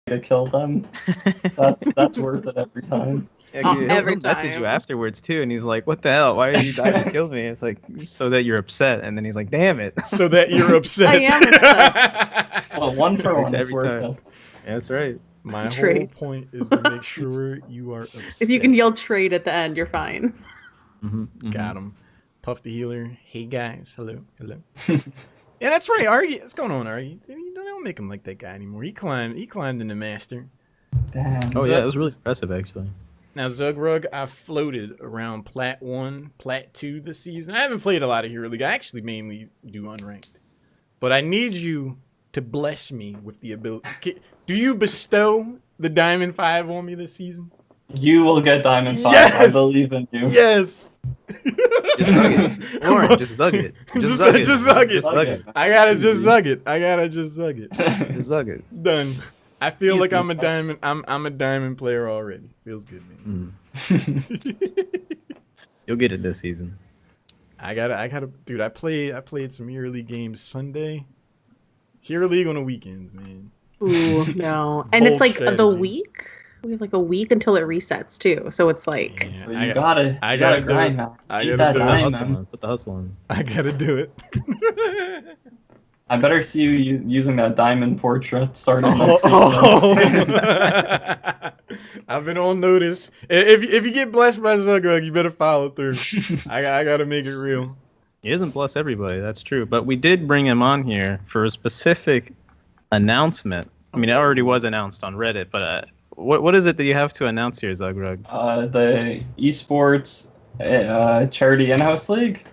to kill them. That's worth it every time. Yeah, Every he'll message you time. afterwards too, and he's like, "What the hell? Why are you dying to kill me?" It's like so that you're upset, and then he's like, "Damn it!" So that you're upset. I am upset. Well, one for Works one, it's every worth time. it. Yeah, that's right. My whole Trade. point is to make sure you are upset. If you can yell trade at the end, you're fine. Got him. Puff the healer. Hey guys, hello. Yeah, that's right. Argy, what's going on, Argy? You don't make him like that guy anymore. He climbed in the master. Damn. Oh yeah, it was really impressive actually. Now, Zugrug, I floated around Plat 1, Plat 2 this season. I haven't played a lot of Hero League. I actually mainly do unranked. But I need you to bless me with the ability. Do you bestow the Diamond 5 on me this season? You will get Diamond 5. Yes! I believe in you. Yes! Just zug it. Lauren, just zug it. Just zug it. just zug it. Just zug it. I gotta just zug it. Just zug it. Done. I feel like Easy. I'm a diamond. I'm a diamond player already. Feels good, man. You'll get it this season. I gotta, dude. I played some Hero League games Sunday. Hero League on the weekends, man. Ooh, no. And it's Bold like the strategy. week. We have like a week until it resets too. So it's like Yeah, So you gotta gotta do grind, it. man. I Eat gotta that do it. diamond. Put the hustle in. I gotta do it. I better see you using that diamond portrait starting next Oh. season. I've been on notice. If you get blessed by Zugrug, you better follow through. I gotta make it real. He doesn't bless everybody, that's true. But we did bring him on here for a specific announcement. I mean, it already was announced on Reddit, but what is it that you have to announce here, Zugrug? The esports charity in-house league,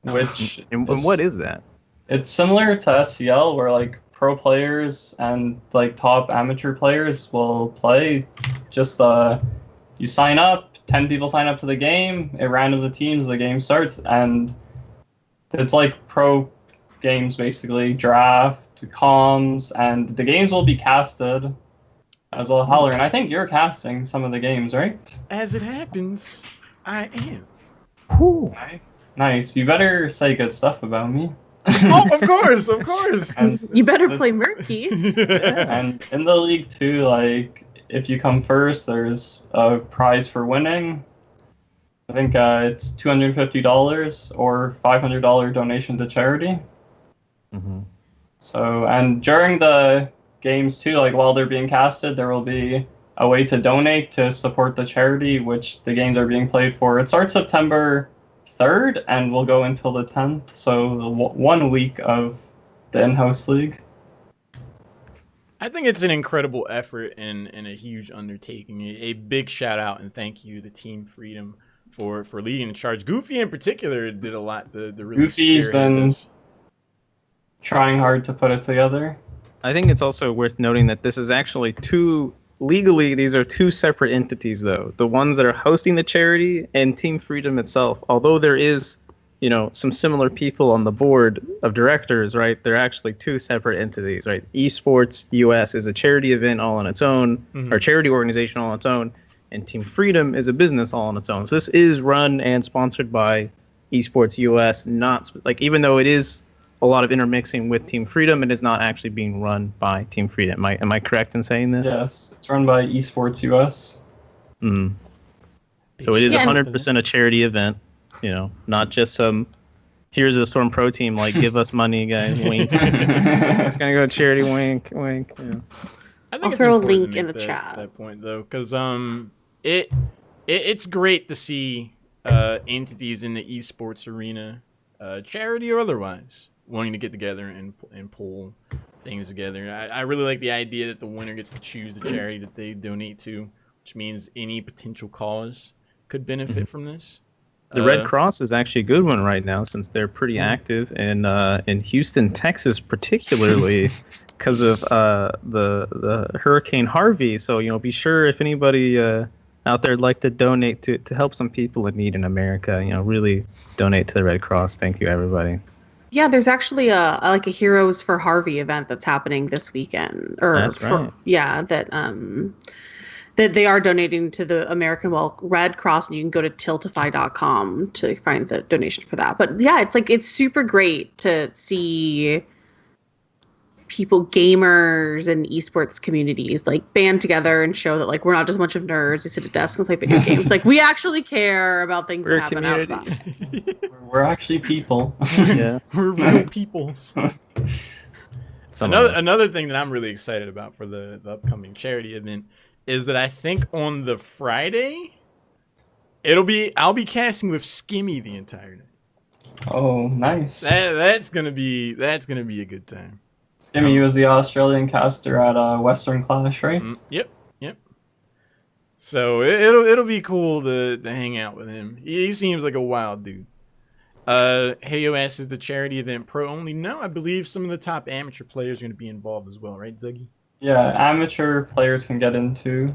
which And what is that? it's similar to SCL, where like pro players and like top amateur players will play. Just you sign up, 10 people sign up to the game, it randoms the teams, the game starts, and it's like pro games basically, draft, comms, and the games will be casted as well. Haller, and I think you're casting some of the games, right? As it happens, I am. Ooh. Nice. You better say good stuff about me. Oh, of course. And you better play Murky. And in the league too, like if you come first, there's a prize for winning. I think it's $250 or $500 donation to charity. Mm-hmm. So, and during the games too, like while they're being casted, there will be a way to donate to support the charity, which the games are being played for. It starts September 3rd and will go until the 10th. So 1 week of the in-house league. I think it's an incredible effort and a huge undertaking. A big shout out and thank you to Team Freedom for leading the charge. Goofy in particular did a lot. The really Goofy's spearhead been this. trying hard to put it together. I think it's also worth noting that this is actually legally, these are two separate entities, though. The ones that are hosting the charity and Team Freedom itself. Although there is, some similar people on the board of directors, right? They're actually two separate entities, right? Esports US is a charity event all on its own, or charity organization all on its own, and Team Freedom is a business all on its own. So this is run and sponsored by Esports US, not even though it is a lot of intermixing with Team Freedom, it is not actually being run by Team Freedom. Am I correct in saying this? Yes, it's run by Esports US. Mm. So it is 100% a charity event, not just some, here's a Storm Pro team, like, give us money, guys, wink. It's going to go charity, wink, wink. Yeah. I think I'll it's throw a important link to in make the chat. that point though, because it's great to see entities in the esports arena, charity or otherwise, wanting to get together and pull things together. I really like the idea that the winner gets to choose the charity that they donate to, which means any potential cause could benefit from this. The Red Cross is actually a good one right now, since they're pretty active in Houston, Texas, particularly because of the Hurricane Harvey. So be sure, if anybody out there would like to donate to help some people in need in America, really donate to the Red Cross. Thank you, everybody. Yeah, there's actually a Heroes for Harvey event that's happening this weekend. That's right. That they are donating to the American Red Cross, and you can go to tiltify.com to find the donation for that. But yeah, it's super great to see people, gamers and esports communities, like band together and show that like we're not just a bunch of nerds who sit at desks and play video games. Like we actually care about things We're a that happen community. outside. We're actually people. Yeah. We're real peoples. Some of us. Another thing that I'm really excited about for the upcoming charity event is that I think on the Friday, I'll be casting with Skimmy the entire night. Oh, nice. That's gonna be a good time. Jimmy was the Australian caster at Western Clash, right? Yep. So it'll be cool to hang out with him. He seems like a wild dude. Heyo asks, is the charity event pro only? No, I believe some of the top amateur players are going to be involved as well, right, Zuggy? Yeah, amateur players can get into.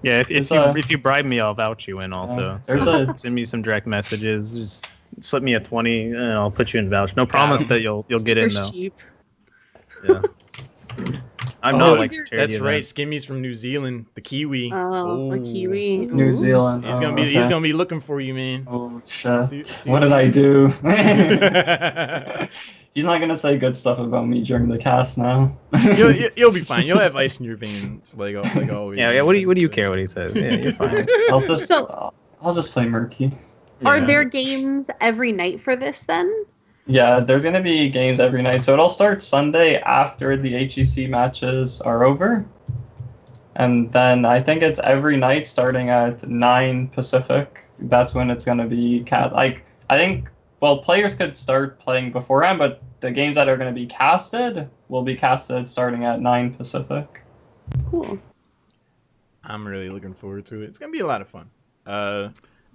Yeah, if you bribe me, I'll vouch you in also. Send me some direct messages. Just slip me a 20 and I'll put you in vouch. No promise that you'll get in though. Cheap. Yeah. I'm not like charity that's event. right. Skimmy's from New Zealand, the Kiwi. Oh, a Kiwi. New Zealand. He's gonna be looking for you, man. Oh shit! See What did I do? He's not gonna say good stuff about me during the cast now. You'll be fine. You'll have ice in your veins, like always. Yeah. What do you care what he says? Yeah, you're fine. I'll just play murky. Are there games every night for this then? Yeah, there's gonna be games every night, so it'll start Sunday after the HEC matches are over, and then I think it's every night starting at 9 Pacific. That's when it's gonna be I think players could start playing beforehand, but the games that are gonna be casted will be casted starting at 9 Pacific. Cool. I'm really looking forward to it. It's gonna be a lot of fun. I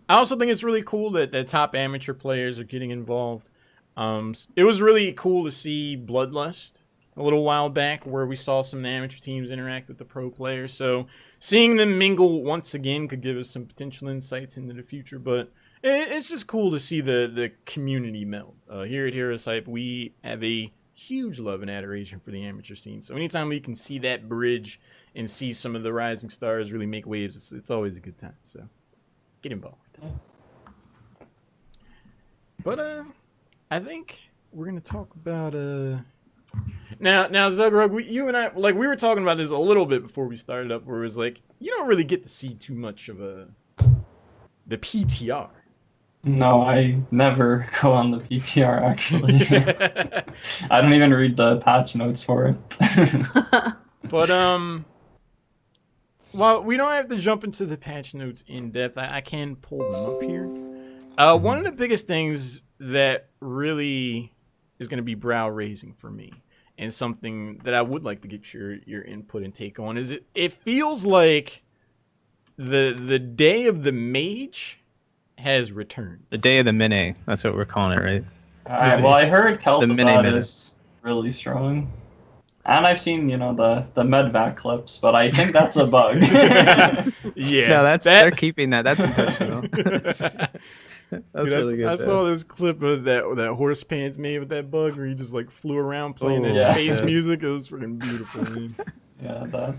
also think it's really cool that the top amateur players are getting involved. It was really cool to see Bloodlust a little while back where we saw some amateur teams interact with the pro players. So seeing them mingle once again could give us some potential insights into the future, but it's just cool to see the community meld. Here at HeroesHype, we have a huge love and adoration for the amateur scene. So anytime we can see that bridge and see some of the rising stars really make waves, it's always a good time. So get involved. But I think we're gonna talk about now Zugrug, you and I, like, we were talking about this a little bit before we started up, where it was like you don't really get to see too much of the PTR. No, I never go on the PTR actually. I don't even read the patch notes for it. But well, we don't have to jump into the patch notes in depth. I can pull them up here. One of the biggest things that really is going to be brow raising for me, and something that I would like to get your input and take on, is it feels like the day of the mage has returned. The day of the Mine. That's what we're calling it, right? Well, I heard Kel'Thuzad Mini-Minute. is really strong. And I've seen, the medvac clips, but I think that's a bug. Yeah. No, they're keeping that. That's intentional. That's really good. I saw this clip of that horse pants made with that bug where he just like flew around playing that yeah. space music. It was freaking beautiful, man. Yeah,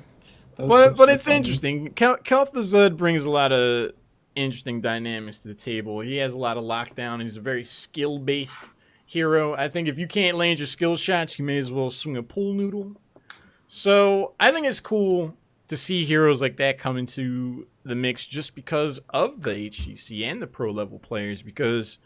But it's interesting. Kel'Thuzad brings a lot of interesting dynamics to the table. He has a lot of lockdown. He's a very skill-based hero. I think if you can't land your skill shots, you may as well swing a pool noodle. So I think it's cool to see heroes like that come into the mix just because of the HGC and the pro level players, because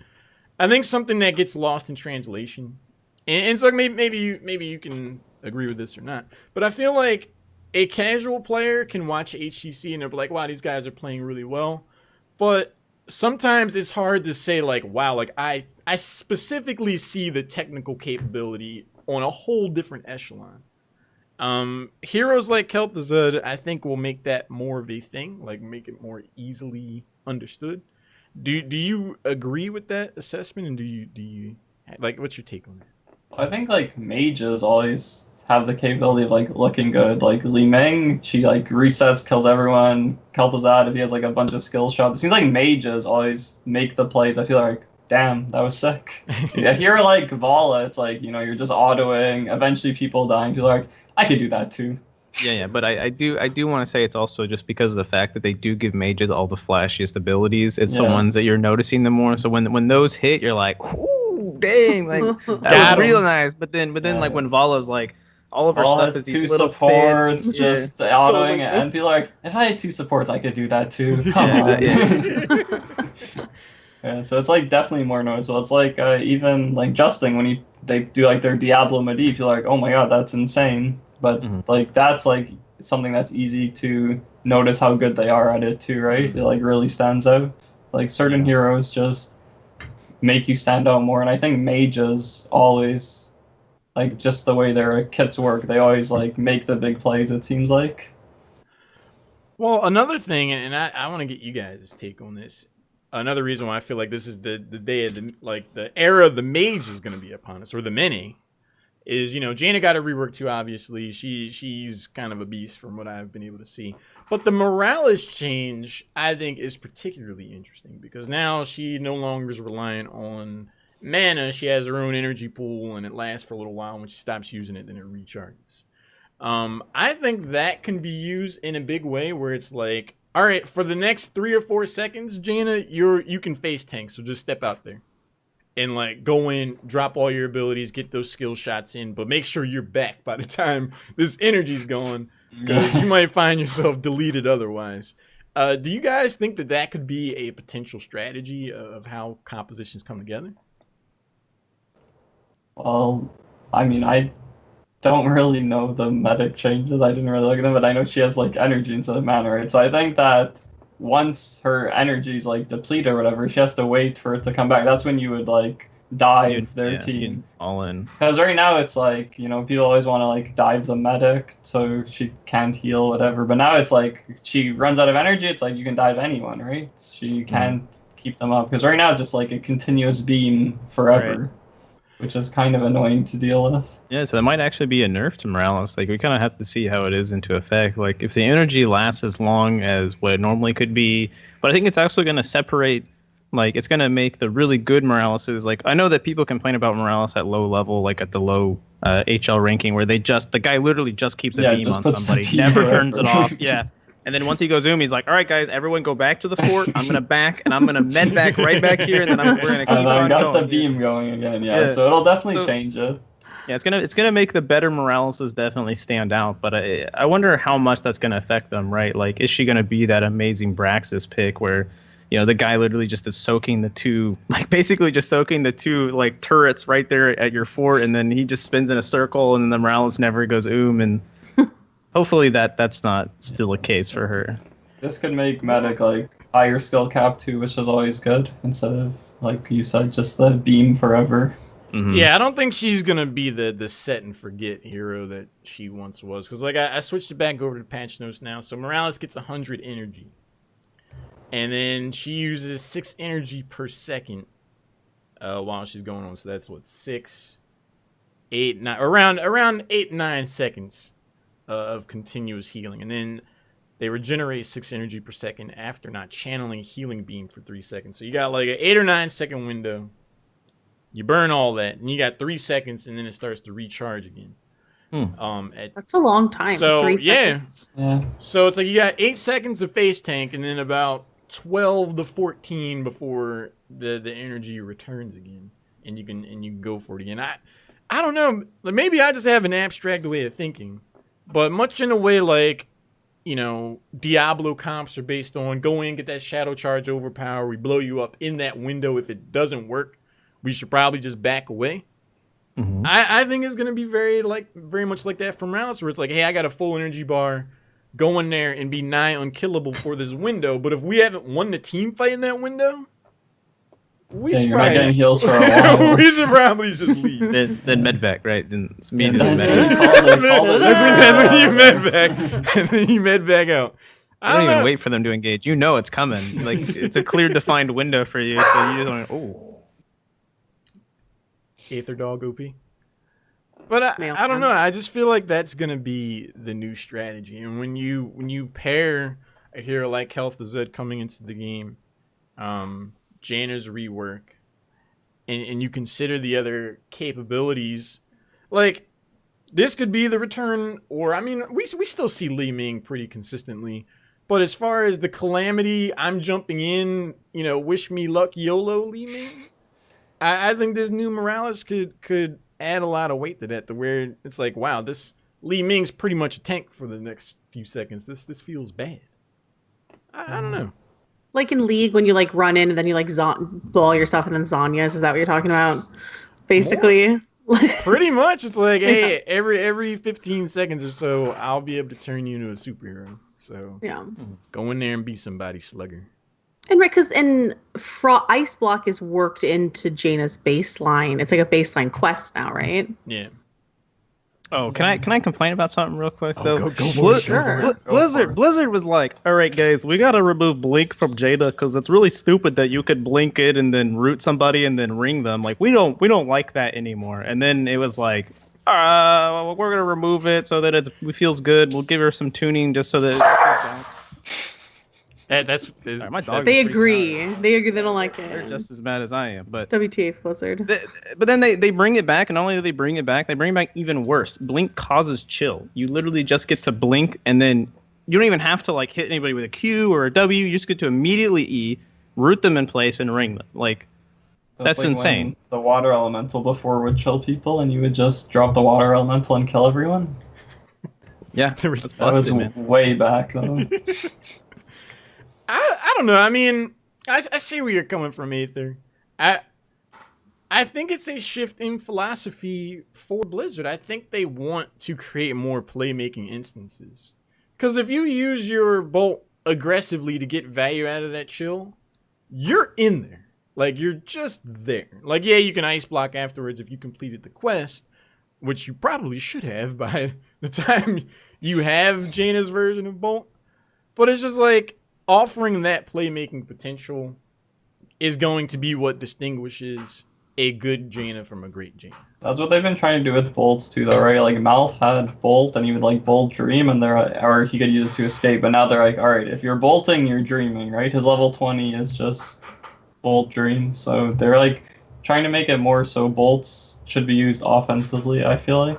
I think something that gets lost in translation, and so maybe you can agree with this or not, but I feel like a casual player can watch HGC and they're like, wow, these guys are playing really well, but sometimes it's hard to say like, wow, like I specifically see the technical capability on a whole different echelon. Heroes like Kel'Thuzad, I think, will make that more of a thing, like make it more easily understood. Do you agree with that assessment, and do you like, what's your take on that? I think like mages always have the capability of like looking good. Like Li Ming, she like resets, kills everyone. Kel'Thuzad, if he has like a bunch of skill shots, it seems like mages always make the plays. I feel like, damn, that was sick. Yeah, here like Vala, it's like, you're just autoing. Eventually, people dying. People are like, I could do that too. Yeah, but I do want to say it's also just because of the fact that they do give mages all the flashiest abilities. It's the ones that you're noticing the more. So when those hit, you're like, ooh, dang, like that Got was real 'em. nice. But then Yeah. like when Vala's like, all of her All stuff has is these two little supports, thin, just autoing it, and people are like, if I had two supports, I could do that too. Come on. Yeah, so it's like definitely more noticeable. It's like even like Justin when they do like their Diablo Medivh, you're like, oh my god, that's insane. But like that's like something that's easy to notice how good they are at it too, right? It like really stands out. Like certain heroes just make you stand out more, and I think mages always like just the way their kits work. They always like make the big plays. It seems like. Well, another thing, and I want to get you guys' take on this. Another reason why I feel like this is the day of the era of the mage is going to be upon us, or the many, is Jaina got a rework too. Obviously, she's kind of a beast from what I've been able to see. But the Morales change, I think, is particularly interesting because now she no longer is reliant on mana. She has her own energy pool, and it lasts for a little while. When she stops using it, then it recharges. I think that can be used in a big way where it's like, all right, for the next 3 or 4 seconds, Jaina, you can face tank, so just step out there and like go in, drop all your abilities, get those skill shots in, but make sure you're back by the time this energy's gone, because you might find yourself deleted otherwise. Do you guys think that could be a potential strategy of how compositions come together? Well, I mean, I don't really know the medic changes. I didn't really look at them, but I know she has like energy instead of mana, right? So I think that once her energy's like depleted or whatever, she has to wait for it to come back. That's when you would like dive their team. All in. Because right now it's like, people always want to like dive the medic so she can't heal, whatever. But now it's like she runs out of energy, it's like you can dive anyone, right? She can't keep them up. Because right now it's just like a continuous beam forever. Right. Which is kind of annoying to deal with. Yeah, so it might actually be a nerf to Morales. Like, we kind of have to see how it is into effect. Like, if the energy lasts as long as what it normally could be, but I think it's actually going to separate, like, it's going to make the really good Moraleses. Like, I know that people complain about Morales at low level, like at the low HL ranking, where the guy literally just keeps a beam on somebody, never turns it off. Yeah. And then once he goes zoom, he's like, all right, guys, everyone go back to the fort. I'm going to back, and I'm going to med back right back here, and then we're going to keep on got going. The beam going again, so it'll definitely change it. Yeah, it's gonna make the better Moraleses definitely stand out, but I wonder how much that's going to affect them, right? Like, is she going to be that amazing Braxis pick where, the guy literally just is soaking the two, like basically just soaking the two like turrets right there at your fort, and then he just spins in a circle, and then the Morales never goes and hopefully that's not still a case for her. This could make medic like higher skill cap too, which is always good, instead of like you said, just the beam forever. Mm-hmm. Yeah, I don't think she's gonna be the set and forget hero that she once was. Because like I switched it back over to patch notes now, so Morales gets 100 energy, and then she uses 6 energy per second while she's going on. So that's what 6, 8, 9, around 8-9 seconds of continuous healing, and then they regenerate 6 energy per second after not channeling healing beam for 3 seconds. So you got like an 8 or 9 second window. You burn all that, and you got 3 seconds, and then it starts to recharge again. That's a long time. So 3 seconds. Yeah. So it's like you got 8 seconds of face tank, and then about 12 to 14 before the energy returns again, and you can go for it again. I don't know. Maybe I just have an abstract way of thinking, but much in a way like, Diablo comps are based on go in, get that shadow charge overpower, we blow you up in that window. If it doesn't work, we should probably just back away. Mm-hmm. I think it's gonna be very much like that from Morales, where it's like, hey, I got a full energy bar, go in there and be nigh unkillable for this window. But if we haven't won the team fight in that window, we should probably getting heals for a while. We should probably just leave. then medvac, right? Then it's me. That's when you medvac, and then you medvac out. I don't even wait for them to engage. It's coming. Like, it's a clear defined window for you. So you just want Aether dog OP. But I don't know. I just feel like that's gonna be the new strategy. And when you pair a hero like Health Zed coming into the game, Jaina's rework, and you consider the other capabilities, like this could be the return. Or I mean, we still see Li Ming pretty consistently. But as far as the calamity, I'm jumping in, wish me luck, YOLO Li Ming. I think this new Morales could add a lot of weight to that, to where it's like, wow, this Li Ming's pretty much a tank for the next few seconds. This feels bad. I don't know. Like in League, when you like run in and then you like blow all your stuff and then Zanya's, is that what you're talking about? Basically. Pretty much, it's like, hey, every 15 seconds or so, I'll be able to turn you into a superhero. So Yeah. go in there and be somebody, slugger. And right, because Ice Block is worked into Jaina's baseline. It's like a baseline quest now, right? Yeah. Oh, can I complain about something real quick though? Go for it. Sure. Blizzard was like, all right, guys, we gotta remove Blink from Jada because it's really stupid that you could blink it and then root somebody and then ring them. Like we don't like that anymore. And then it was like, we're gonna remove it so that it feels good. We'll give her some tuning just so that it feels That's Sorry, my dog They is freaking agree. out. They agree. They don't like They're it. just as mad as I am, but WTF Blizzard. but then they bring it back, and not only do they bring it back even worse. Blink causes chill. You literally just get to blink, and then you don't even have to like hit anybody with a Q or a W. You just get to immediately E, root them in place, and ring them. Like that's like insane. when the water elemental before would chill people, and you would just drop the water elemental and kill everyone. Yeah, that's That was busted, man. way back though. I don't know. I mean, I see where you're coming from, Aether. I think it's a shift in philosophy for Blizzard. I think they want to create more playmaking instances. Because if you use your bolt aggressively to get value out of that chill, you're in there. Like, you're just there. Like, yeah, you can ice block afterwards if you completed the quest, which you probably should have by the time you have Jaina's version of bolt. But it's just like, offering that playmaking potential is going to be what distinguishes a good Jaina from a great Jaina. That's what they've been trying to do with bolts too, though, right? Like Malf had bolt, and he would like bolt dream, and or he could use it to escape. But now they're like, all right, if you're bolting, you're dreaming, right? His level 20 is just bolt dream, so they're like trying to make it more so bolts should be used offensively. I feel like.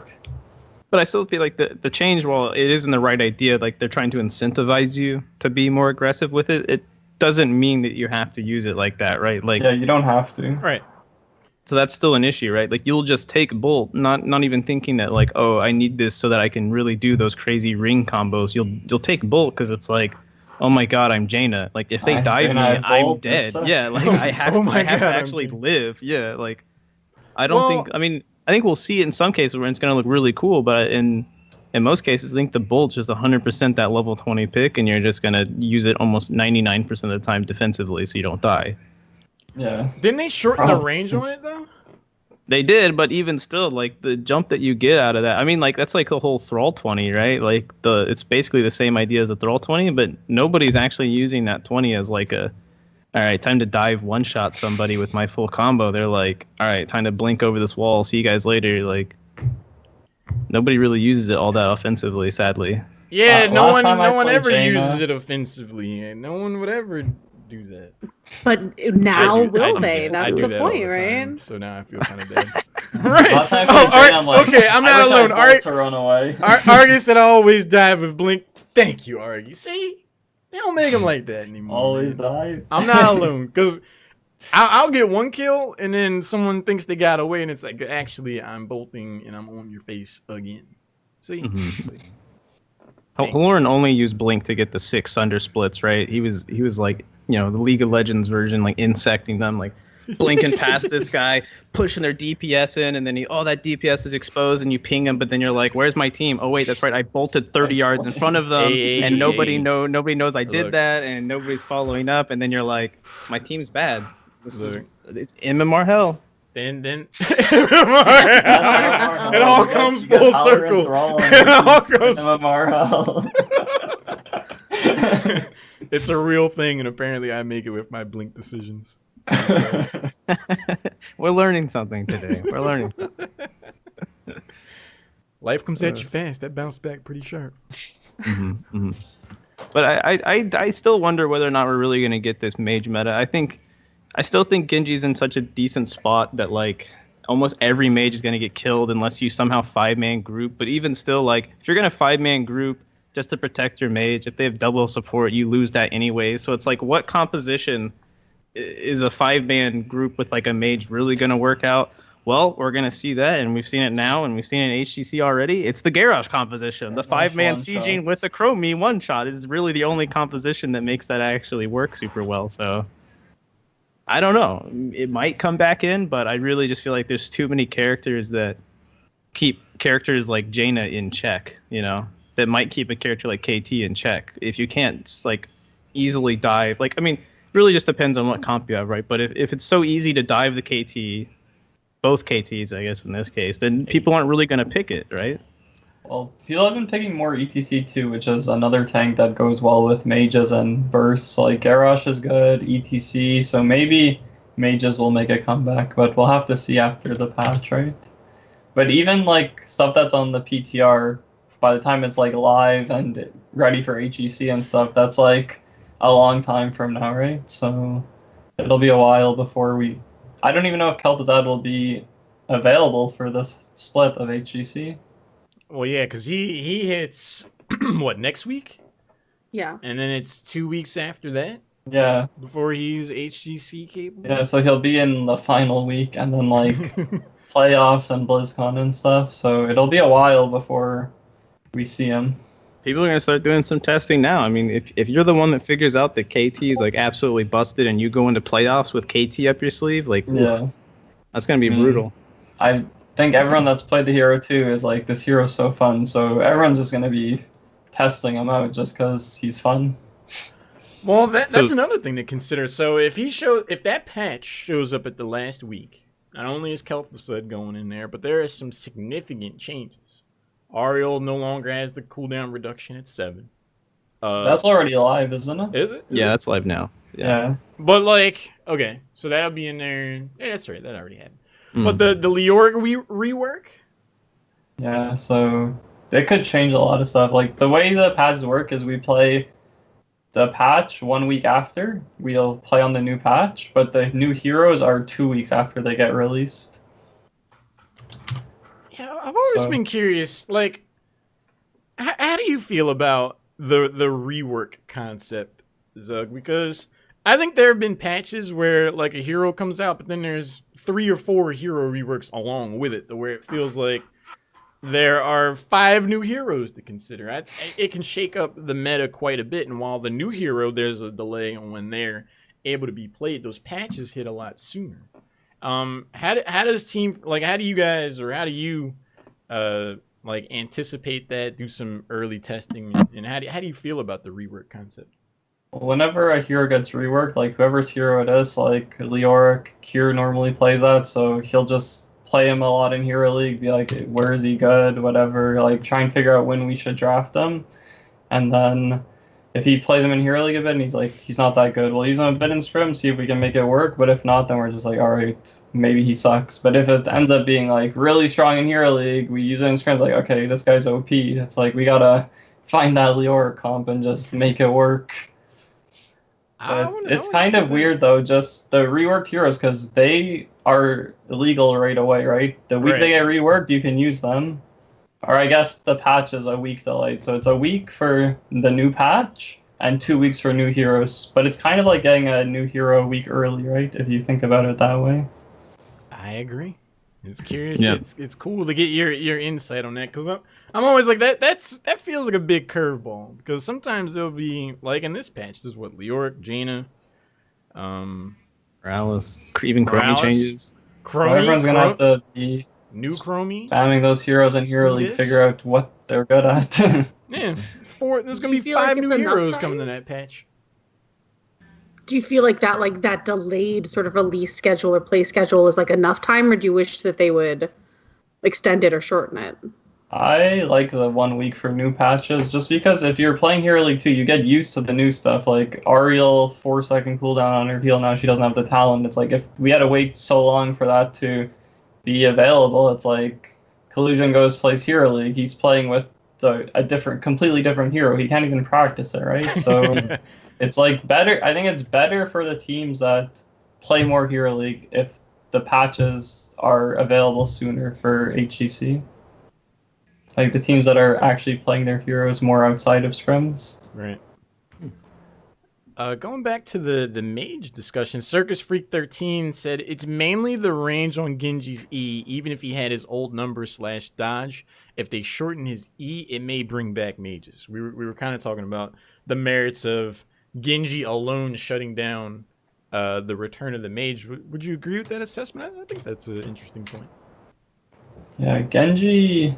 But I still feel like the change, while it isn't the right idea, like they're trying to incentivize you to be more aggressive with it, it doesn't mean that you have to use it like that, right? Like, yeah, you don't have to. Right. so that's still an issue, right? Like you'll just take bolt, not even thinking that like, oh, I need this so that I can really do those crazy ring combos. You'll take bolt because it's like, oh my god, I'm Jaina. Like if they dive me, I'm dead. Yeah, like I have to actually live. Yeah, like I don't think. I think we'll see it in some cases where it's going to look really cool, but in most cases, I think the bolt's just 100% that level 20 pick, and you're just going to use it almost 99% of the time defensively, so you don't die. Yeah. Didn't they shorten the range on it though? They did, but even still, like the jump that you get out of that, I mean, like that's like the whole Thrall 20, right? Like it's basically the same idea as the Thrall 20, but nobody's actually using that 20 as like a, all right, time to dive one-shot somebody with my full combo. They're like, all right, time to blink over this wall. See you guys later. Like, nobody really uses it all that offensively, sadly. Yeah, no one ever Jaina, uses it offensively, and no one would ever do that. But now will they? I That's do the that all point, the time, right? so now I feel kind of dead. Right. Last time I Oh, played Jaina, I'm like, okay, I'm not I wish alone. I All right. to run away. Argy said I always dive with Blink. Thank you, Argy. See? They don't make them like that anymore. Always man. dive. I'm not alone, because I'll get one kill, and then someone thinks they got away, and it's like, actually, I'm bolting, and I'm on your face again. See? Mhm. See? Lauren only used Blink to get the 6 Sunder splits, right? He was like, you know, the League of Legends version, like insecting them, like blinking past this guy, pushing their DPS in, and then that DPS is exposed, and you ping him, but then you're like, where's my team? Oh wait, that's right, I bolted 30 yards in front of them, and nobody knows I did that, and nobody's following up, and then you're like, my team's bad. It's MMR hell. Then it all comes full circle. It all goes. MMR. It's a real thing, and apparently I make it with my Blink decisions. We're learning something today. We're learning. Life comes at you fast. That bounced back pretty sharp. Mm-hmm, mm-hmm. But I still wonder whether or not we're really going to get this mage meta. I still think Genji's in such a decent spot that like almost every mage is going to get killed unless you somehow 5-man group. But even still, like if you're going to 5-man group just to protect your mage, if they have double support, you lose that anyway. So it's like, what composition is a 5-man group with like a mage really going to work out? Well, we're going to see that, and we've seen it now, and we've seen it in HGC already. It's the Garrosh composition. The 5-man sieging with the Chromie one-shot is really the only composition that makes that actually work super well. So I don't know. It might come back in, but I really just feel like there's too many characters that keep characters like Jaina in check, you know, that might keep a character like KT in check. If you can't like easily dive, like, I mean, really just depends on what comp you have, right? But if it's so easy to dive the KT, both KTs, I guess in this case, then people aren't really going to pick it, right? Well, people have been picking more ETC2, which is another tank that goes well with mages and bursts. Like, Garrosh is good, ETC, so maybe mages will make a comeback, but we'll have to see after the patch, right? But even, like, stuff that's on the PTR, by the time it's, like, live and ready for HEC and stuff, that's, like, a long time from now, right? So it'll be a while before we... I don't even know if Kel'Thuzad will be available for this split of HGC. Well, yeah, because he hits, what, next week? Yeah. And then it's 2 weeks after that? Yeah. Before he's HGC capable? Yeah, so he'll be in the final week and then, like, playoffs and BlizzCon and stuff. So it'll be a while before we see him. People are going to start doing some testing now. I mean, if you're the one that figures out that KT is, like, absolutely busted and you go into playoffs with KT up your sleeve, like, yeah, that's going to be brutal. I think everyone that's played the hero too is like, this hero's so fun, so everyone's just going to be testing him out just because he's fun. Well, that's another thing to consider. So if that patch shows up at the last week, not only is Kel'Thuzad going in there, but there are some significant changes. Ariel no longer has the cooldown reduction at 7. That's already live, isn't it? Is it? That's live now. Yeah. But, like, okay, so that'll be in there. Yeah, that's right, that already happened. But the Leoric rework? Yeah, so they could change a lot of stuff. Like, the way the patches work is we play the patch 1 week after. We'll play on the new patch, but the new heroes are 2 weeks after they get released. Yeah, I've always been curious, like, how do you feel about the rework concept, Zug? Because I think there have been patches where, like, a hero comes out, but then there's 3 or 4 hero reworks along with it, where it feels like there are 5 new heroes to consider. It can shake up the meta quite a bit, and while the new hero, there's a delay on when they're able to be played, those patches hit a lot sooner. How does team, like, how do you like, anticipate that, do some early testing, and how do you feel about the rework concept? Whenever a hero gets reworked, like, whoever's hero it is, like, Leoric, Kier normally plays that, so he'll just play him a lot in Hero League, be like, where is he good, whatever, like, try and figure out when we should draft him, and then if he plays him in Hero League a bit and he's like, he's not that good, we'll use him a bit in Scrim, see if we can make it work, but if not, then we're just like, alright, maybe he sucks. But if it ends up being, like, really strong in Hero League, we use it in Scrim, it's like, okay, this guy's OP, it's like, we gotta find that Leoric comp and just make it work. But it's kind of weird, though, just the reworked heroes, because they are illegal right away, right? The week they get reworked, you can use them. Or I guess the patch is a week delayed, so it's a week for the new patch and 2 weeks for new heroes. But it's kind of like getting a new hero a week early, right? If you think about it that way. I agree. It's curious. Yeah. It's cool to get your insight on that, because I'm always like, that feels like a big curveball, because sometimes it'll be like in this patch, this is what, Leoric, Jaina, Morales, even Chromie changes. So everyone's gonna have to be new Chromie, spamming those heroes in Hero League, figure out what they're good at. Yeah, there's gonna be 5 new heroes coming to that patch. Do you feel like that delayed sort of release schedule or play schedule is like enough time, or do you wish that they would extend it or shorten it? I like the 1 week for new patches, just because if you're playing Hero League 2, you get used to the new stuff. Like, Ariel, 4-second cooldown on her heal, now she doesn't have the talent. It's like, if we had to wait so long for that to be available, it's like, Collusion goes plays Hero League, he's playing with a completely different hero, he can't even practice it, right? So it's like better, I think it's better for the teams that play more Hero League if the patches are available sooner for HGC. Like, the teams that are actually playing their heroes more outside of scrims. Right. Going back to the mage discussion, Circus Freak 13 said it's mainly the range on Genji's E, even if he had his old number / dodge. If they shorten his E, it may bring back mages. We were kind of talking about the merits of Genji alone shutting down the return of the mage. Would you agree with that assessment? I think that's an interesting point. Yeah, Genji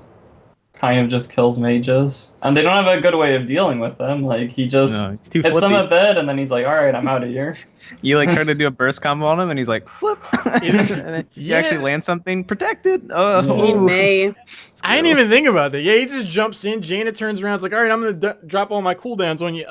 kind of just kills mages, and they don't have a good way of dealing with them. Like he just it's too hits them flippy. a bit, and then he's like, "All right, I'm out of here." You like try to do a burst combo on him, and he's like, flip. And then you Yeah. actually land something protected. Oh, He may. I didn't even think about that. Yeah, he just jumps in. Jaina turns around. It's like, all right, I'm gonna drop all my cooldowns on you.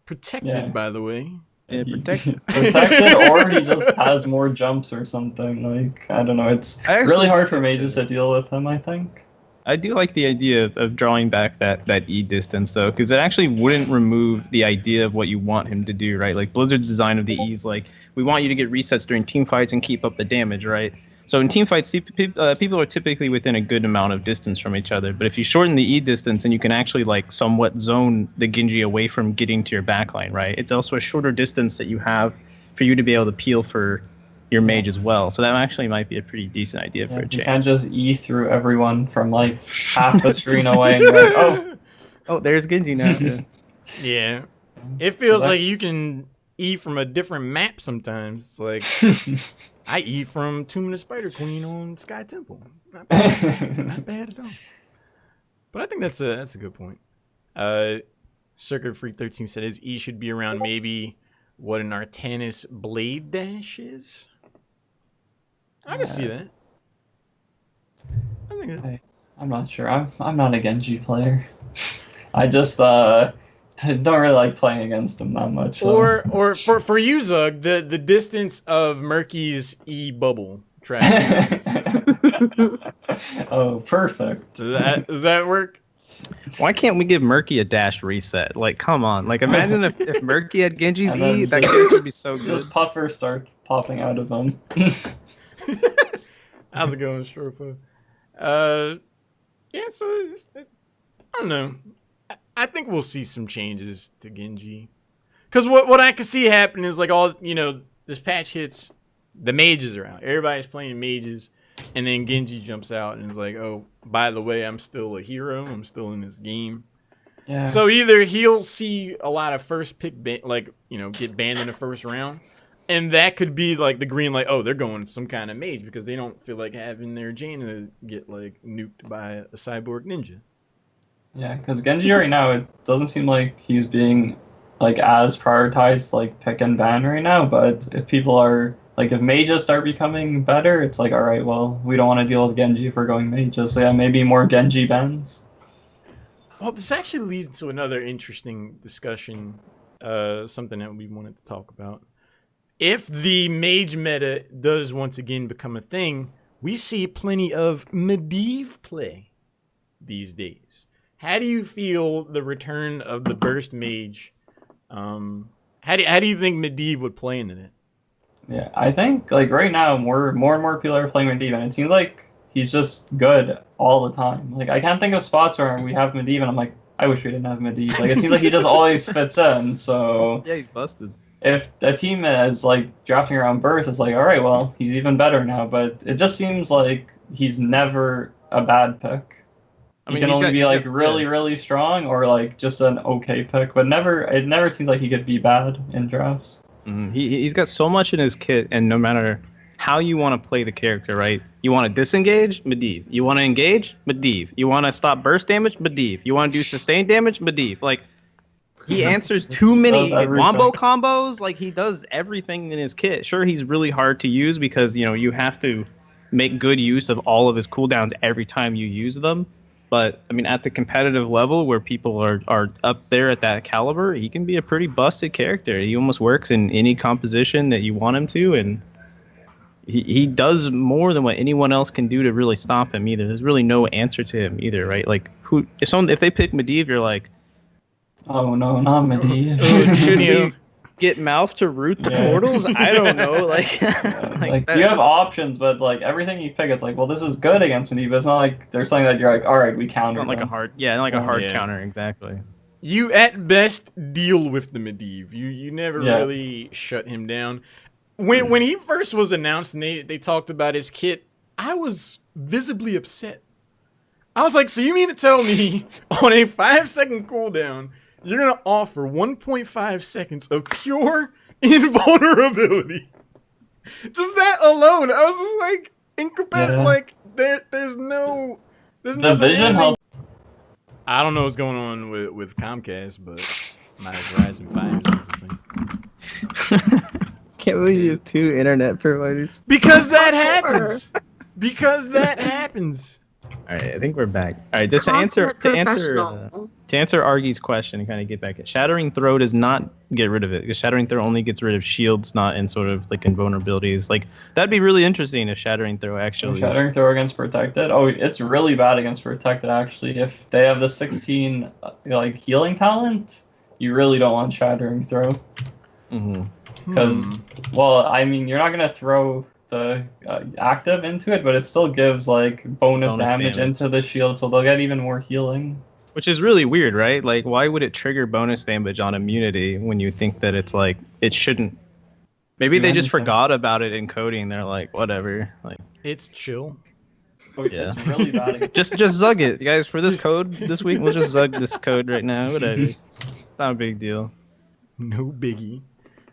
Protected, Yeah. by the way. Yeah, He- protected. protected, or he just has more jumps or something. Like I don't know. It's I actually- really hard for mages to deal with him, I think. I do like the idea of drawing back that E distance though, because it actually wouldn't remove the idea of what you want him to do, right? Like Blizzard's design of the E is like, we want you to get resets during team fights and keep up the damage, right? So in team fights, people are typically within a good amount of distance from each other. But if you shorten the E distance, and you can actually like somewhat zone the Genji away from getting to your backline, right? It's also a shorter distance that you have for you to be able to peel for your mage as well. So that actually might be a pretty decent idea for Yeah, a you change. can't just E through everyone from like half a screen away. And you're like, oh, Oh, there's Genji now. Yeah. Yeah. It feels that- like you can eat from a different map sometimes. It's like, I eat from Tomb of the Spider Queen on Sky Temple. Not bad. Not bad at all. But I think that's a good point. Circuit Freak 13 said his E should be around maybe what an Artanis Blade Dash is. I can see that. I think that. I'm not sure. I'm not a Genji player. I just don't really like playing against him that much. So. Or for you, Zug, the distance of Murky's E bubble track distance. Oh, perfect. Does that work? Why can't we give Murky a dash reset? Like, come on. Like, imagine if Murky had Genji's And then E, that just- character would be so good. Just puffers start popping out of him. How's it going, Strofa? Yeah, so I don't know. I think we'll see some changes to Genji. Because what I can see happening is like this patch hits, the mages are out. Everybody's playing mages, and then Genji jumps out and is like, oh, by the way, I'm still a hero. I'm still in this game. Yeah. So either he'll see a lot of first pick, get banned in the first round, and that could be like the green light. Oh, they're going some kind of mage because they don't feel like having their Jaina get like nuked by a cyborg ninja. Yeah, because Genji right now, it doesn't seem like he's being like as prioritized like pick and ban right now. But if people are like, if mages start becoming better, it's like, all right, well, we don't want to deal with Genji if we're going mages. So yeah, maybe more Genji bans. Well, this actually leads to another interesting discussion, something that we wanted to talk about. If the mage meta does once again become a thing, we see plenty of Medivh play these days. How do you feel the return of the burst mage? How do you think Medivh would play into that? Yeah, I think like right now more and more people are playing Medivh, and it seems like he's just good all the time. Like I can't think of spots where we have Medivh, and I'm like, I wish we didn't have Medivh. Like it seems like he just always fits in. So Yeah, he's busted. if a team is like drafting around Burst, it's like, all right, well, he's even better now. But it just seems like he's never a bad pick. I He mean, can he's only got- be he's like got- really, yeah. really strong or like just an okay pick, but it never seems like he could be bad in drafts. He's got so much in his kit, and no matter how you want to play the character, right? You want to disengage, Medivh. You want to engage, Medivh. You want to stop burst damage, Medivh. You want to do sustained damage, Medivh. Like, he answers too many Does everything. wombo combos. Like, he does everything in his kit. Sure, he's really hard to use because, you have to make good use of all of his cooldowns every time you use them. But, I mean, at the competitive level where people are up there at that caliber, he can be a pretty busted character. He almost works in any composition that you want him to, and he does more than what anyone else can do to really stop him either. There's really no answer to him either, right? Like, if they pick Medivh, you're like, Oh no, not Medivh. Oh, shouldn't you? get mouth to root the Yeah. portals? I don't know. Like, Like that- you have options, but like everything you pick, it's like, well, this is good against Medivh. But it's not like there's something that you're like, all right, we counter. not like a them. hard, yeah, not like a Yeah. hard Yeah. counter, exactly. you at best deal with the Medivh. You never Yeah. really shut him down. When he first was announced and they talked about his kit, I was visibly upset. I was like, so you mean to tell me on a 5-second cooldown, you're gonna offer 1.5 seconds of pure invulnerability? Just that alone, I was just like incompatible. Yeah. Like there's no The nothing vision happening. help. I don't know what's going on with Comcast, but my Verizon 5 is a thing. Can't believe you have 2 internet providers. Because that happens. Because that happens. All right, I think we're back. All right, just to answer Argy's question and kind of get back at Shattering Throw does not get rid of it, because Shattering Throw only gets rid of shields, not in sort of like invulnerabilities. Like that'd be really interesting if Shattering Throw actually. Shattering Throw against Protected. Oh, it's really bad against Protected actually. If they have the 16 like healing talent, you really don't want Shattering Throw. Because, well, I mean, you're not gonna throw the active into it, but it still gives like bonus damage into the shield, so they'll get even more healing. Which is really weird, right? Like, why would it trigger bonus damage on immunity when you think that it's like it shouldn't? Maybe they just forgot about it in coding. They're like, whatever. Like, it's chill. Yeah, it's really bad. just zug it, guys. For this code this week, we'll just zug this code right now. Whatever. Not a big deal. No biggie.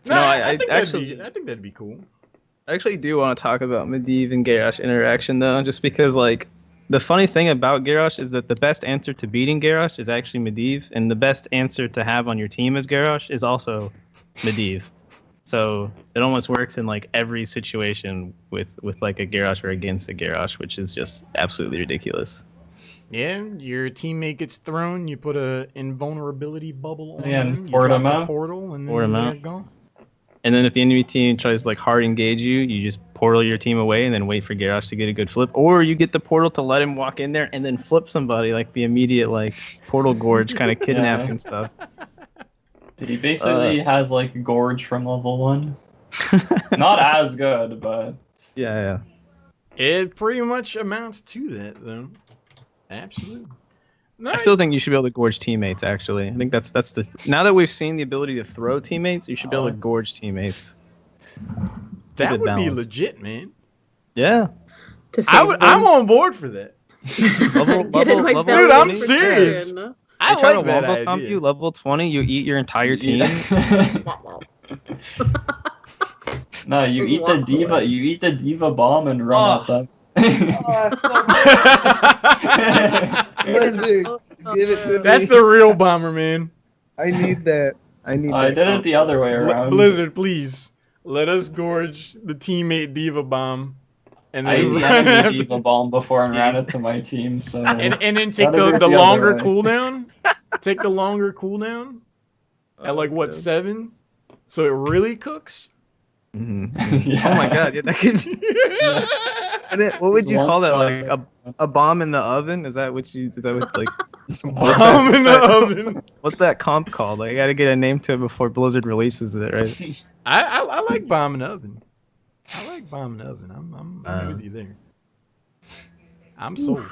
No, I actually I think that'd be cool. I actually do want to talk about Medivh and Garrosh interaction though, just because like the funniest thing about Garrosh is that the best answer to beating Garrosh is actually Medivh, and the best answer to have on your team as Garrosh is also Medivh. So it almost works in like every situation with like a Garrosh or against a Garrosh, which is just absolutely ridiculous. Yeah, your teammate gets thrown, you put a invulnerability bubble on and them, port you them drop out. a portal, and Port then 'em they're out. gone. And then if the enemy team tries to like hard engage you, you just portal your team away and then wait for Garrosh to get a good flip. Or you get the portal to let him walk in there and then flip somebody, like the immediate like portal gorge kind of kidnapping stuff. He basically has like Gorge from level 1. Not as good, but Yeah. It pretty much amounts to that, though. Absolutely. I still think you should be able to gorge teammates, actually. I think that's the... Now that we've seen the ability to throw teammates, you should be able to gorge teammates. That Good would be balance. legit, man. Yeah. I'm on board for that. Dude, I'm serious. I They try to like that wombo comp idea. you, level 20, you eat your entire team. No, you eat the diva. You eat the diva bomb and run at them. Blizzard, give it to That's the real bomber, man. I need that. I did it the other way around. Blizzard, please let us gorge the teammate diva bomb, and I ate then the enemy diva bomb before and ran it to my team. So and then take Gotta do it the the longer other way. cooldown. Take the longer cooldown at like what 7, so it really cooks. Yeah. Oh my god, yeah, that could be... What would you call that? Like a bomb in the oven? Is that what like Bomb in the oven. what's that comp called? Like, I gotta get a name to it before Blizzard releases it, right? I like bomb in the oven. I like bomb in the oven. I'm with you there. I'm sold.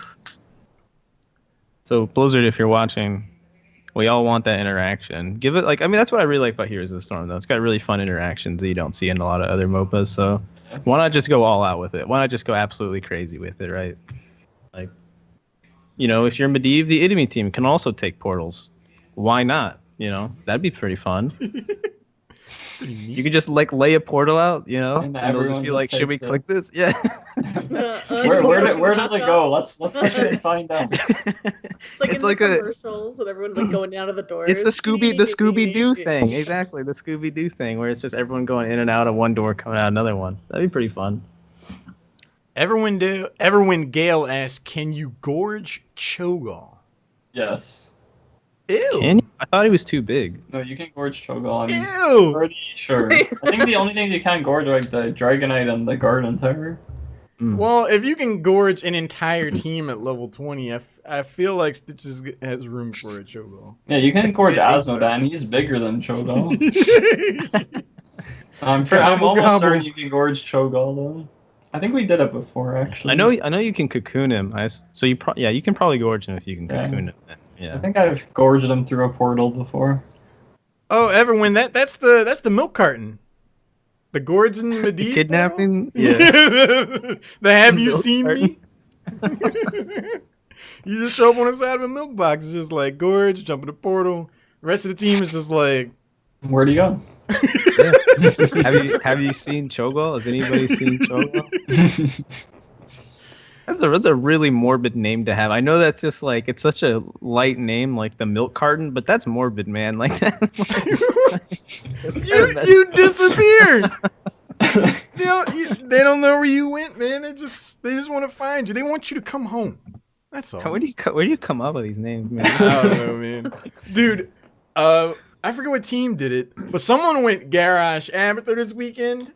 So Blizzard, if you're watching, we all want that interaction. Give it that's what I really like about Heroes of the Storm though. It's got really fun interactions that you don't see in a lot of other MOBAs. So why not just go all out with it? Why not just go absolutely crazy with it, right? Like, if you're Medivh, the enemy team can also take portals. Why not? That'd be pretty fun. You could just like lay a portal out, and they'll just be like, "Should we click this?" Yeah. Where does it go? Let's actually find out. It's like in the commercials and everyone's like going out of the doors. It's the Scooby Doo thing, exactly. The Scooby Doo thing, where it's just everyone going in and out of one door, coming out another one. That'd be pretty fun. Everyone Gale asks, "Can you gorge Cho'Gall?" Yes. Ew. Can you? I thought he was too big. No, you can gorge Cho'Gall. Ew. Pretty sure. I think the only things you can't gorge are like the Dragonite and the Garden Tower. Well, if you can gorge an entire team at level 20, I feel like Stitches has room for a Cho'Gall. Yeah, you can gorge Asmodan. He's bigger than Cho'Gall. I'm almost certain you can gorge Cho'Gall though. I think we did it before actually. I know you can cocoon him. You can probably gorge him if you can cocoon him. I think I've gorged them through a portal before. Oh, Everwin, that's the milk carton. The Gorge and the Medivh kidnapping? Yeah. The have you Milk seen carton. me? You just show up on the side of a milk box. It's just like Gorge, jump in the portal. The rest of the team is just like, Where do you go? Have you seen Cho'Gall? Has anybody seen Cho'Gall? That's a really morbid name to have. I know that's just like it's such a light name, like the milk carton, but that's morbid, man. Like that. you disappeared. They don't know where you went, man. They just want to find you. They want you to come home. That's all. Where do you come up with these names, man? I don't know, man. Dude, I forget what team did it, but someone went Garage Amateur this weekend,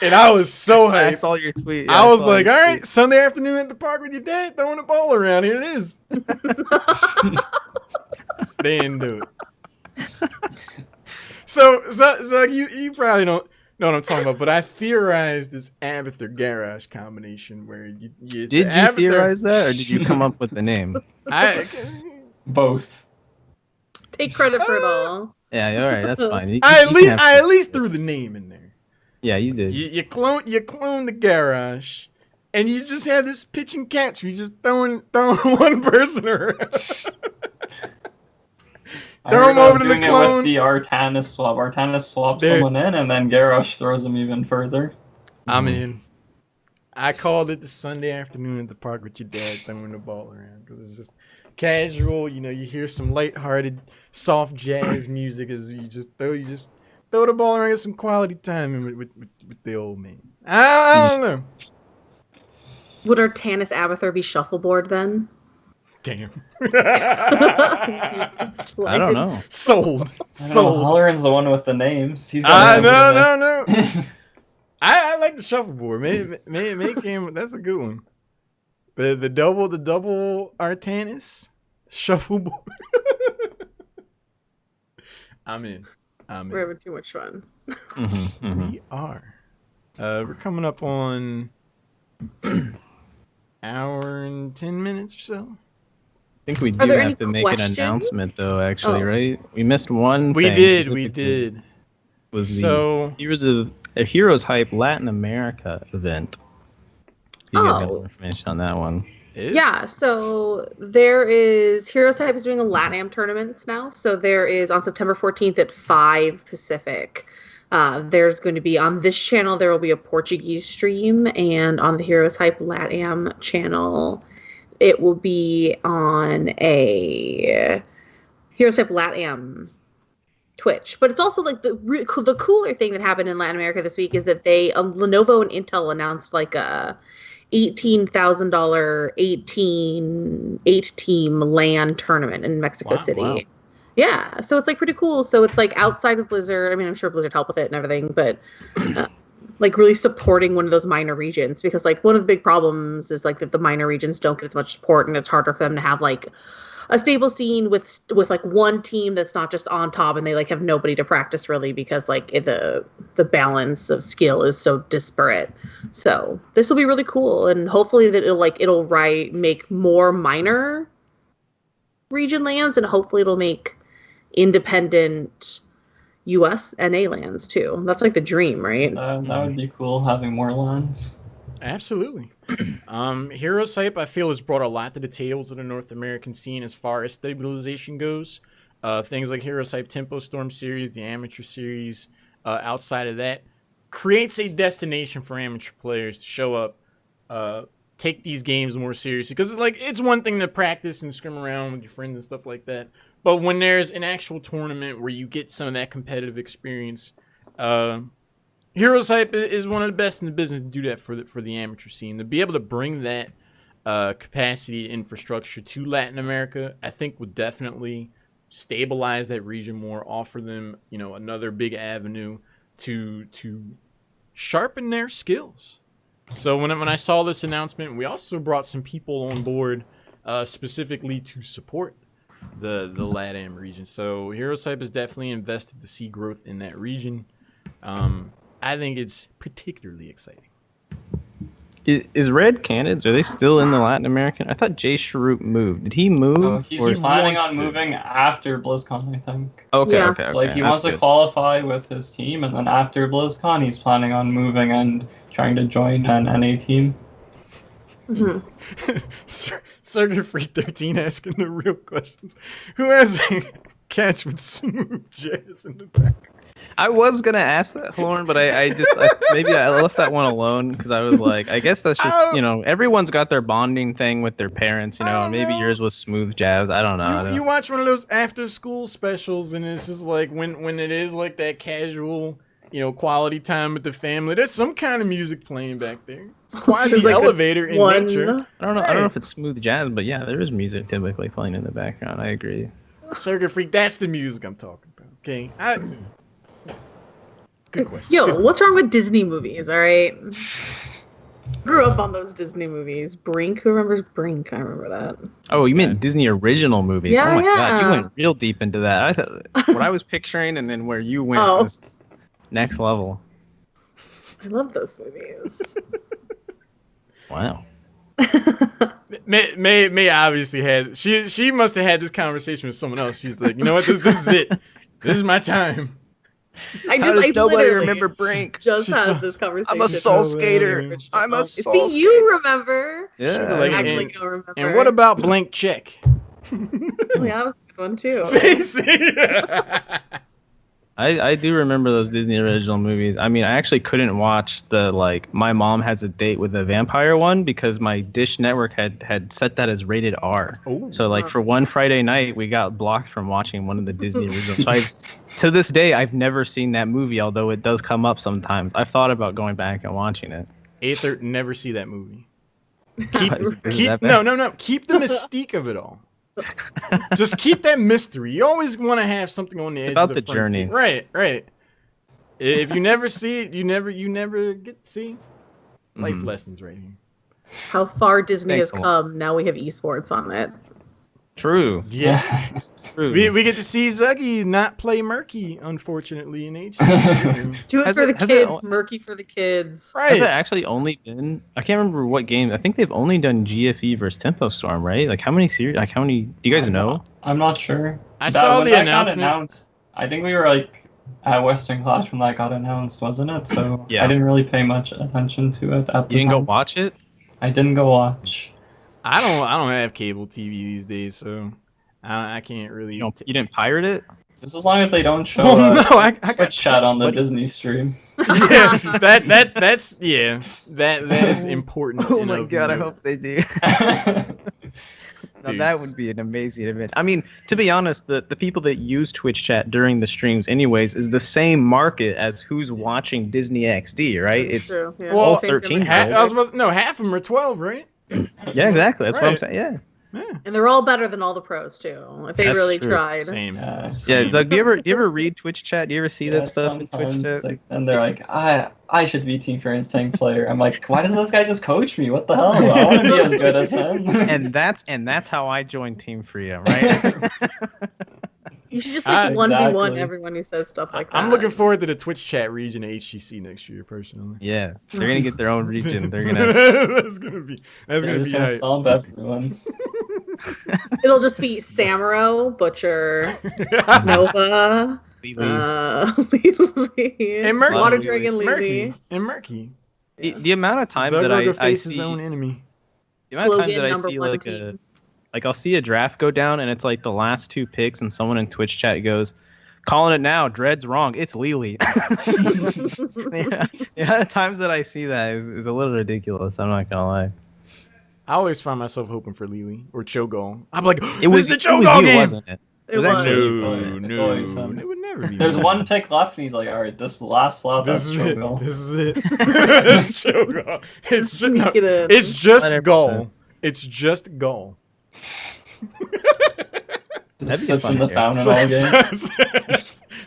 and I was so hyped. That's all your tweet. I was like, all right, Sunday afternoon at the park with your dad, throwing the ball around. Here it is. They didn't do it. So you probably don't know what I'm talking about, but I theorized this Abathur Garage combination where you did you theorize that, or did you come up with the name? Both. Take credit for it all. Yeah, all right, that's fine. I at least threw the name in there. Yeah, you did. You clone the Garage, and you just have this pitch and catch. You just throwing one person around. Throw him over to the clone. With the Artanis swap. Artanis swaps someone in, and then Garrosh throws him even further. I'm in. I called it the Sunday afternoon at the park with your dad throwing the ball around because it's just casual. You hear some lighthearted, soft jazz music as you just throw the ball around, get some quality time with the old man. I don't know. Would Artanis Abathur be shuffleboard then? Damn. I don't know. Sold. Holleran's the one with the names. He's No. I like the shuffleboard. Make him. That's a good one. The double Artanis shuffleboard. I'm in. We're having too much fun. We are. We're coming up on hour and 10 minutes or so. I think we do have to make an announcement, though. Actually, right? We missed one. We did. Was the Heroes Hype Latin America event? You guys got more information on that one? Yeah, so there is HeroesHype is doing a LATAM tournament now. So there is on September 14th at 5 Pacific. There's going to be on this channel, there will be a Portuguese stream, and on the HeroesHype LATAM channel, it will be on a HeroesHype LATAM Twitch. But it's also like the cooler thing that happened in Latin America this week is that they Lenovo and Intel announced like a $18,000 8-team LAN tournament in Mexico City. Wow. Yeah, so it's like pretty cool. So it's like outside of Blizzard. I mean, I'm sure Blizzard helped with it and everything, but like really supporting one of those minor regions, because like one of the big problems is like that the minor regions don't get as much support, and it's harder for them to have like a stable scene with like one team that's not just on top and they like have nobody to practice really, because like the balance of skill is so disparate. So this will be really cool, and hopefully that it'll make more minor region lands, and hopefully it'll make independent US NA lands too. That's like the dream, right? That would be cool, having more lands. Absolutely. HeroesHype, I feel, has brought a lot to the table to the North American scene as far as stabilization goes. Things like HeroesHype Tempo Storm series, the amateur series, outside of that, creates a destination for amateur players to show up, take these games more seriously. Because it's one thing to practice and scrim around with your friends and stuff like that, but when there's an actual tournament where you get some of that competitive experience, HeroesHype is one of the best in the business to do that for the amateur scene. To be able to bring that capacity infrastructure to Latin America, I think would definitely stabilize that region more, offer them another big avenue to sharpen their skills. So when I saw this announcement, we also brought some people on board specifically to support the LATAM region. So HeroesHype is definitely invested to see growth in that region. I think it's particularly exciting. Is Red Canids, are they still in the Latin American? I thought Jay Sharuk moved. Did he move? Oh, he's Or- planning wants on to. moving after BlizzCon, I think. Okay, Yeah. okay, So, like, okay. he That's wants to good. qualify with his team, and then after BlizzCon, he's planning on moving and trying to join an NA team. Circuit Freak 13 asking the real questions. Who has a catch with smooth jazz in the back? I was gonna ask that, Lauren, but maybe I left that one alone because I was like, I guess that's just everyone's got their bonding thing with their parents, and maybe yours was smooth jazz. I don't know. You watch one of those after school specials, and it's just like when it is like that casual, quality time with the family. There's some kind of music playing back there. It's quasi like elevator in nature. I don't know. I don't know if it's smooth jazz, but yeah, there is music typically playing in the background. I agree. Circuit Freak, that's the music I'm talking about. Okay. Good question. Yo, what's wrong with Disney movies? All right. Grew up on those Disney movies. Brink, who remembers Brink? I remember that. Oh, you meant Disney original movies? Yeah, oh my god, you yeah. went real deep into that. I thought what I was picturing and then where you went was next level. I love those movies. Wow. May obviously had she must have had this conversation with someone else. She's like, you know what, this is it. This is my time. I nobody literally remember Brink? Just had this conversation. I'm a soul skater. I'm a soul See, you remember. Yeah. Act like you don't remember. And what about Blank Check? Oh, yeah, that was a good one too. See? I do remember those Disney original movies. I mean, I actually couldn't watch the My Mom Has a Date with a Vampire one because my Dish Network had set that as rated R. Ooh. So for one Friday night, we got blocked from watching one of the Disney originals. So to this day, I've never seen that movie, although it does come up sometimes. I've thought about going back and watching it. Aether, never see that movie. Is that bad? No. Keep the mystique of it all. Just keep that mystery. You always want to have something on the edge. About of the journey. Right. If you never see it, you never get to see life lessons right here. How far Disney Thanks has a lot. come. Now we have esports on it. True. Yeah. True. We get to see Zuggy not play Murky, unfortunately, in HD. Do it Has for it- the has kids. it- Murky for the kids. Has it Right. actually only been? I can't remember what game. I think they've only done GFE versus Tempo Storm, right? How many series? How many? Do you guys know? I'm not sure. I saw when the that got announcement. announced, I think we were at Western Clash when that got announced, wasn't it? So Yeah. I didn't really pay much attention to it at the You didn't go time. watch it? I didn't go watch. I don't have cable TV these days, so I can't really. You didn't pirate it? Just as long as they don't show Well, no, I got Twitch chat on the buddy. Disney stream. Yeah, that's that is important. Oh in my of god! I note. hope they do. Now, Dude. that would be an amazing event. I mean, to be honest, the people that use Twitch chat during the streams, anyways, is the same market as who's watching Disney XD, right? That's true. Yeah. Well, Same 13 thing. I was half of them are 12, right? Yeah, exactly. That's what I'm Right. saying. Yeah. And they're all better than all the pros too. If they That's really true. tried. Same. Yeah. Yeah, Same. it's like, do you ever read Twitch chat? Do you ever see that stuff in Twitch sometimes, chat? and they're like, I should be Team Fury's tank player. I'm like, why doesn't this guy just coach me? What the hell? I want to be as good as him. and that's how I joined Team Freedom, right? You should just Ah, like 1v1 exactly. everyone who says stuff like that. I'm looking forward to the Twitch chat region of HGC next year, personally. Yeah, they're gonna get their own region. They're gonna. that's gonna be They're hype. just gonna stomp everyone. It'll just be Samuro, Butcher, Nova, Lily, And Murky. Water Dragon Lily, Murky and Murky. The amount of times that Zugger to I face see his own enemy. the amount of times Logan, that I number see one like team. I'll see a draft go down and it's like the last two picks and someone in Twitch chat goes, calling it now, Dread's wrong. It's Lily. Yeah, the amount of times that I see that is a little ridiculous. I'm not gonna lie. I always find myself hoping for Lily or Cho'Gall. I'm like, It was the you, Cho'Gall game. wasn't it? It was was. actually- It's always him. It would never be. There's me. one pick left, and he's like, all right, this last slot, This that's is it. Cho'Gall. This is it. It's Cho'Gall. It's just no, Sneak it in. it's just 100%. Gull. It's just Gull. That'd Just be a sits in the fun fountain all game.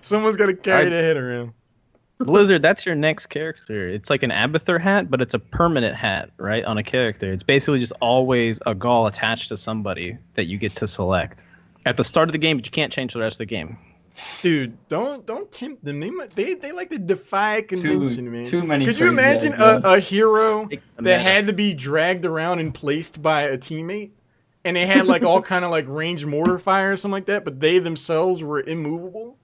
Someone's got to carry Alright. the head around. Blizzard, that's your next character. It's like an Abathur hat, but it's a permanent hat, right, on a character. It's basically just always a Gaul attached to somebody that you get to select at the start of the game, but you can't change the rest of the game. Dude, don't tempt them. They like to defy convention, man. Too many. Could you imagine a hero that had to be dragged around and placed by a teammate, and they had like all kind of like ranged mortar fire or something like that, but they themselves were immovable?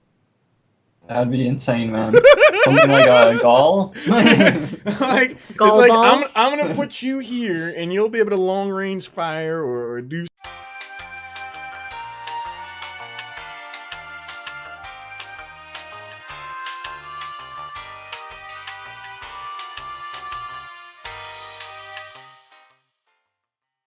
That'd be insane, man. Something like a Gaul. Like Gall it's like balls? I'm gonna put you here, and you'll be able to long range fire or do.